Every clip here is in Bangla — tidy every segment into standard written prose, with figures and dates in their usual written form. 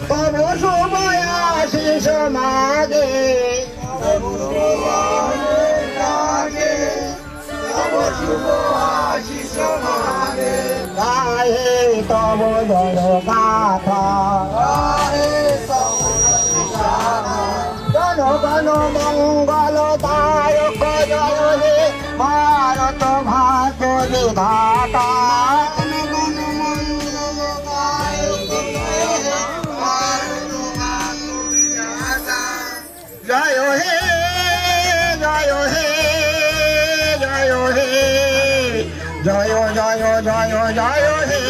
তব শুভ আশিস মাগে গায়ে তব জয় গাথা জনগণ মঙ্গল দায়ক জয় হে ভারত ভাগ্য বিধাতা জয় হে জয় হে জয় হে জয় জয় জয় জয় হে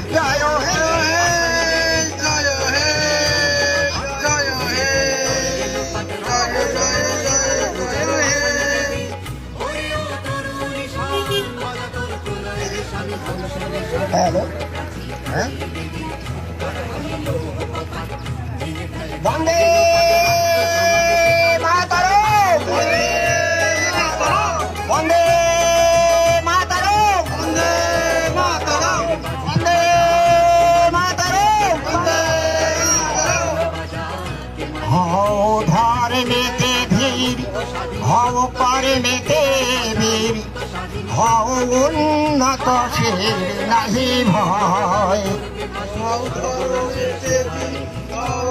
জয় হে জয় হে জয় হে হ্যালো হ্যাঁ বন্দে মাতরম বন্দে মাতরম বন্দে মাতরম বন্দে মাতরম বন্দে হও ধর্মেতে ধীর হও কর্মেতে বীর হও উন্নত শীল নাহি ভয় হও ধর্মেতে ধীর হও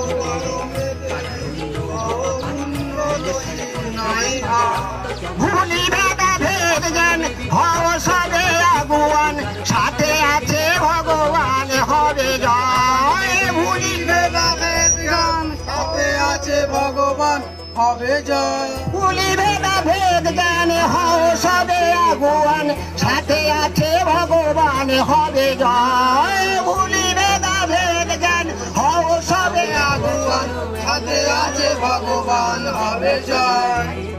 ভুলি ভেদা ভেদ জ্ঞান হও সবে আগুয়ান সাথে আছে ভগবান হবে জয় ভুলি ভেদা ভেদ জ্ঞান সাথে আছে ভগবান হবে জয় ভুলি ভেদা ভেদ জ্ঞান হও সবে আগুয়ান সাথে আছে ভগবান হবে জয় ভুলি ভেদা ভেদ জ্ঞান হও সবে আগুয়ান সাথে আছে ভগবান হবে জয়